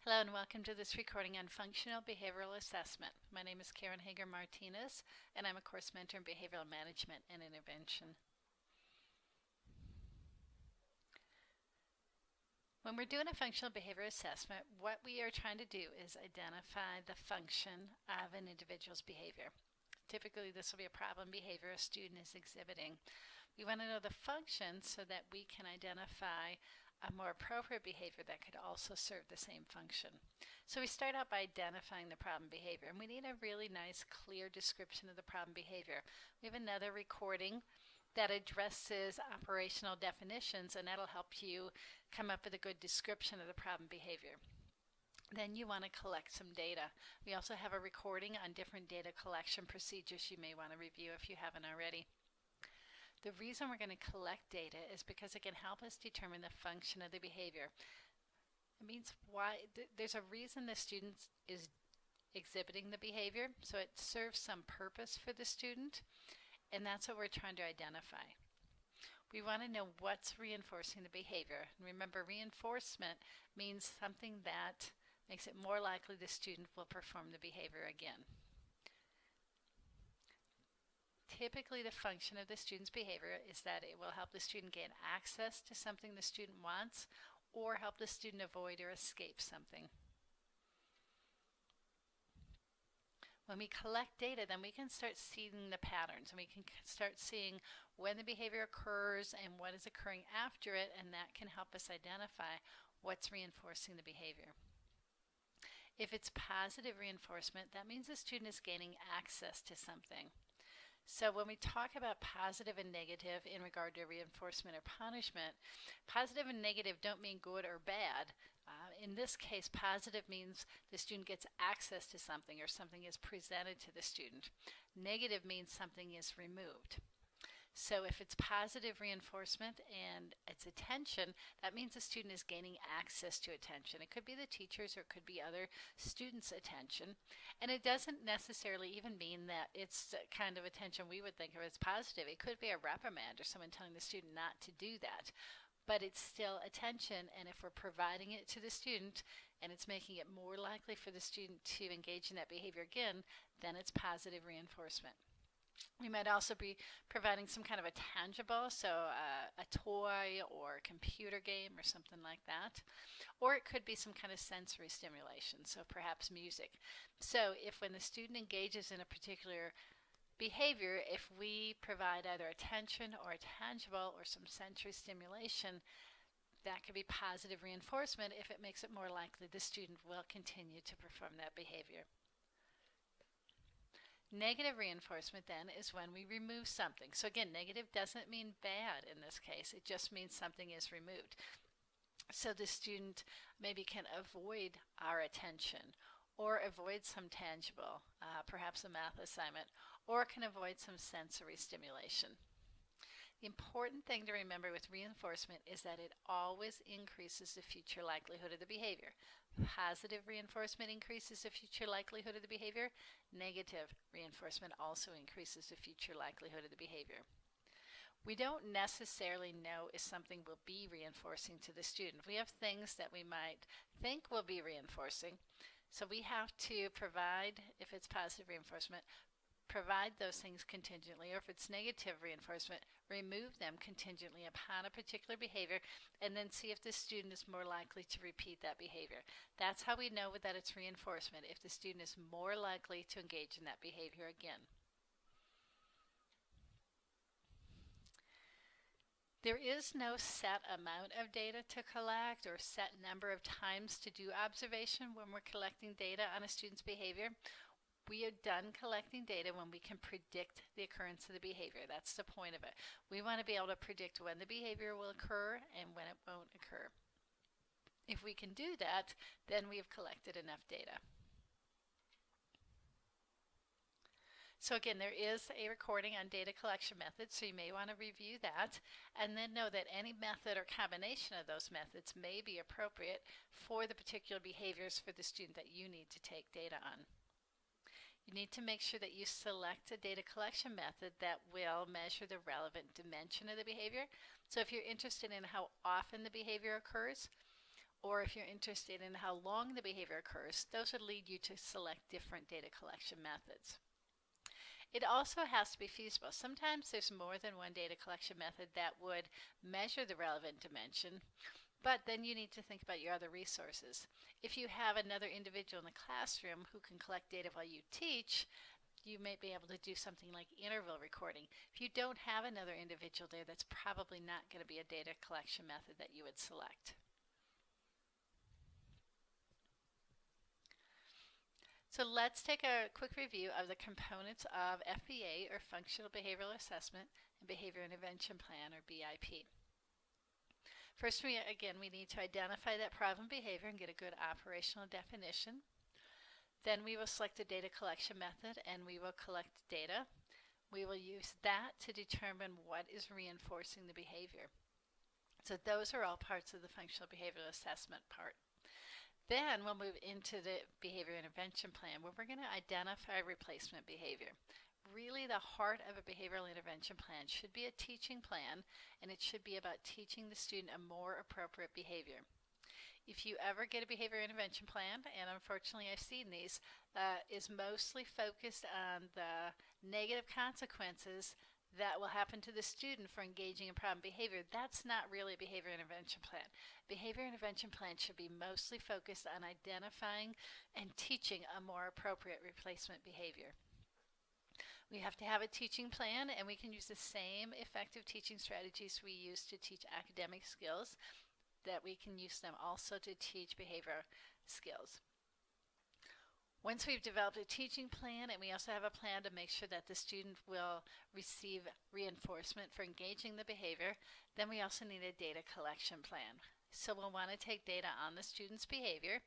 Hello and welcome to this recording on functional behavioral assessment. My name is Karen Hager Martinez and I'm a course mentor in behavioral management and intervention. When we're doing a functional behavior assessment, what we are trying to do is identify the function of an individual's behavior. Typically, this will be a problem behavior a student is exhibiting. We want to know the function so that we can identify a more appropriate behavior that could also serve the same function. So we start out by identifying the problem behavior, and we need a really nice, clear description of the problem behavior. We have another recording that addresses operational definitions, and that'll help you come up with a good description of the problem behavior. Then you want to collect some data. We also have a recording on different data collection procedures you may want to review if you haven't already. The reason we're going to collect data is because it can help us determine the function of the behavior. It means there's a reason the student is exhibiting the behavior, so it serves some purpose for the student, and that's what we're trying to identify. We want to know what's reinforcing the behavior. And remember, reinforcement means something that makes it more likely the student will perform the behavior again. Typically, the function of the student's behavior is that it will help the student gain access to something the student wants or help the student avoid or escape something. When we collect data, then we can start seeing the patterns, and we can start seeing when the behavior occurs and what is occurring after it, and that can help us identify what's reinforcing the behavior. If it's positive reinforcement, that means the student is gaining access to something. So when we talk about positive and negative in regard to reinforcement or punishment, positive and negative don't mean good or bad. In this case, positive means the student gets access to something or something is presented to the student. Negative means something is removed. So if it's positive reinforcement and it's attention, that means the student is gaining access to attention. It could be the teachers or it could be other students' attention. And it doesn't necessarily even mean that it's the kind of attention we would think of as positive. It could be a reprimand or someone telling the student not to do that. But it's still attention, and if we're providing it to the student and it's making it more likely for the student to engage in that behavior again, then it's positive reinforcement. We might also be providing some kind of a tangible, so a toy or a computer game or something like that. Or it could be some kind of sensory stimulation, so perhaps music. So if when the student engages in a particular behavior, if we provide either attention or a tangible or some sensory stimulation, that could be positive reinforcement if it makes it more likely the student will continue to perform that behavior. Negative reinforcement then is when we remove something. So again, negative doesn't mean bad in this case. It just means something is removed. So the student maybe can avoid our attention or avoid some tangible, perhaps a math assignment, or can avoid some sensory stimulation. The important thing to remember with reinforcement is that it always increases the future likelihood of the behavior. Positive reinforcement increases the future likelihood of the behavior. Negative reinforcement also increases the future likelihood of the behavior. We don't necessarily know if something will be reinforcing to the student. We have things that we might think will be reinforcing, so we have to provide, if it's positive reinforcement, provide those things contingently, or if it's negative reinforcement, remove them contingently upon a particular behavior, and then see if the student is more likely to repeat that behavior. That's how we know that it's reinforcement, if the student is more likely to engage in that behavior again. There is no set amount of data to collect or set number of times to do observation when we're collecting data on a student's behavior. We are done collecting data when we can predict the occurrence of the behavior. That's the point of it. We want to be able to predict when the behavior will occur and when it won't occur. If we can do that, then we have collected enough data. So again, there is a recording on data collection methods, so you may want to review that, and then know that any method or combination of those methods may be appropriate for the particular behaviors for the student that you need to take data on. You need to make sure that you select a data collection method that will measure the relevant dimension of the behavior. So if you're interested in how often the behavior occurs, or if you're interested in how long the behavior occurs, those would lead you to select different data collection methods. It also has to be feasible. Sometimes there's more than one data collection method that would measure the relevant dimension, but then you need to think about your other resources. If you have another individual in the classroom who can collect data while you teach, you may be able to do something like interval recording. If you don't have another individual there, that's probably not going to be a data collection method that you would select. So let's take a quick review of the components of FBA, or Functional Behavioral Assessment, and Behavior Intervention Plan, or BIP. First, we need to identify that problem behavior and get a good operational definition. Then we will select a data collection method and we will collect data. We will use that to determine what is reinforcing the behavior. So those are all parts of the functional behavioral assessment part. Then we'll move into the behavior intervention plan, where we're going to identify replacement behavior. Really, the heart of a behavioral intervention plan should be a teaching plan, and it should be about teaching the student a more appropriate behavior. If you ever get a behavior intervention plan, and unfortunately I've seen these, is mostly focused on the negative consequences that will happen to the student for engaging in problem behavior, that's not really a behavior intervention plan. Behavior intervention plan should be mostly focused on identifying and teaching a more appropriate replacement behavior. We have to have a teaching plan, and we can use the same effective teaching strategies we use to teach academic skills, that we can use them also to teach behavior skills. Once we've developed a teaching plan, and we also have a plan to make sure that the student will receive reinforcement for engaging the behavior, then we also need a data collection plan. So we'll want to take data on the student's behavior,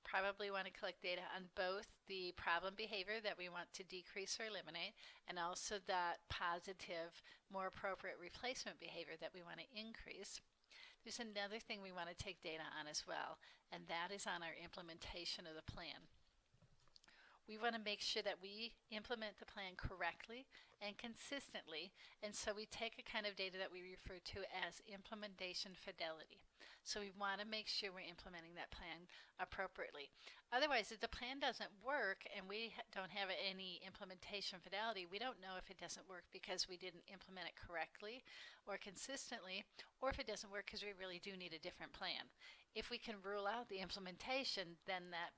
probably want to collect data on both the problem behavior that we want to decrease or eliminate, and also that positive, more appropriate replacement behavior that we want to increase. There's another thing we want to take data on as well, and that is on our implementation of the plan. We want to make sure that we implement the plan correctly and consistently, and so we take a kind of data that we refer to as implementation fidelity. So we want to make sure we're implementing that plan appropriately. Otherwise, if the plan doesn't work and we don't have any implementation fidelity, we don't know if it doesn't work because we didn't implement it correctly or consistently, or if it doesn't work because we really do need a different plan. If we can rule out the implementation, then that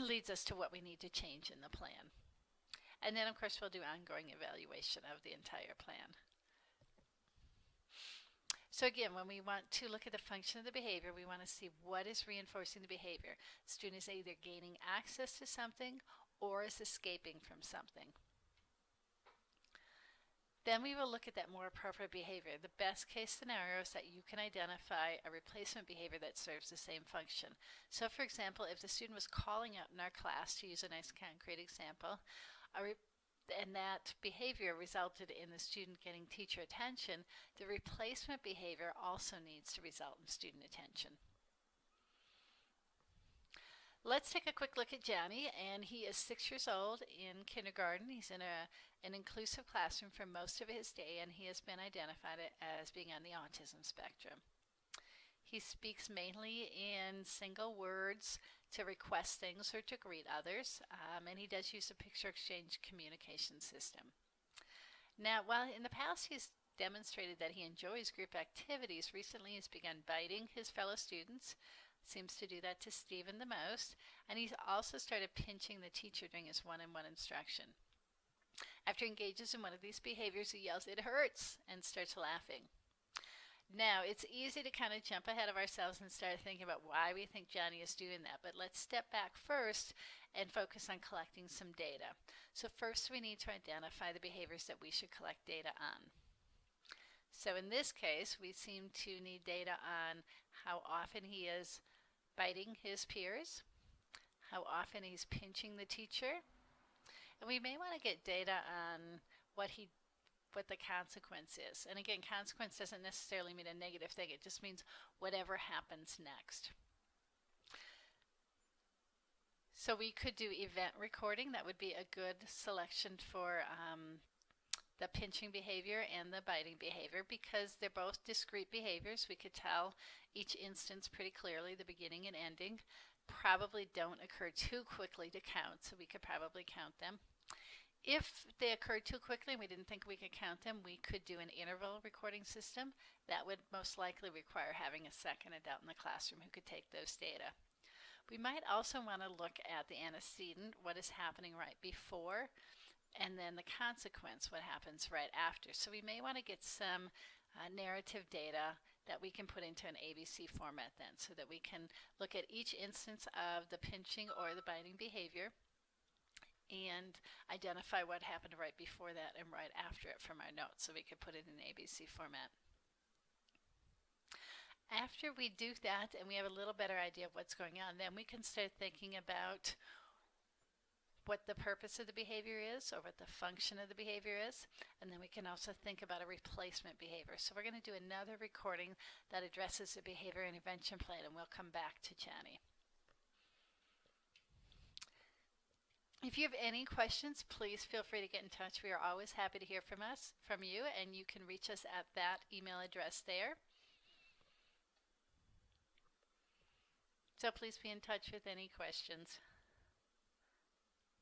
leads us to what we need to change in the plan. And then, of course, we'll do ongoing evaluation of the entire plan. So again, when we want to look at the function of the behavior, we want to see what is reinforcing the behavior. The student is either gaining access to something or is escaping from something. Then we will look at that more appropriate behavior. The best case scenario is that you can identify a replacement behavior that serves the same function. So for example, if the student was calling out in our class, to use a nice concrete example, and that behavior resulted in the student getting teacher attention, the replacement behavior also needs to result in student attention. Let's take a quick look at Johnny, and he is 6 years old in kindergarten. He's in an inclusive classroom for most of his day, and he has been identified as being on the autism spectrum. He speaks mainly in single words to request things or to greet others, and he does use a picture exchange communication system. Now, while in the past he's demonstrated that he enjoys group activities, recently he's begun biting his fellow students, seems to do that to Stephen the most, and he's also started pinching the teacher during his one-on-one instruction. After he engages in one of these behaviors, he yells, "It hurts," and starts laughing. Now, it's easy to kind of jump ahead of ourselves and start thinking about why we think Johnny is doing that, but let's step back first and focus on collecting some data. So first we need to identify the behaviors that we should collect data on. So in this case, we seem to need data on how often he is biting his peers, how often he's pinching the teacher, and we may want to get data on what the consequence is. And again, consequence doesn't necessarily mean a negative thing, it just means whatever happens next. So we could do event recording. That would be a good selection for the pinching behavior and the biting behavior, because they're both discrete behaviors. We could tell each instance pretty clearly, the beginning and ending. Probably don't occur too quickly to count, so we could probably count them. If they occurred too quickly and we didn't think we could count them, we could do an interval recording system. That would most likely require having a second adult in the classroom who could take those data. We might also want to look at the antecedent, what is happening right before, and then the consequence, what happens right after. So we may want to get some narrative data that we can put into an ABC format then, so that we can look at each instance of the pinching or the biting behavior and identify what happened right before that and right after it from our notes, so we could put it in ABC format. After we do that and we have a little better idea of what's going on, then we can start thinking about what the purpose of the behavior is, or what the function of the behavior is, and then we can also think about a replacement behavior. So we're going to do another recording that addresses the behavior intervention plan, and we'll come back to Jenny. If you have any questions, please feel free to get in touch. We are always happy to hear from you, and you can reach us at that email address there. So please be in touch with any questions.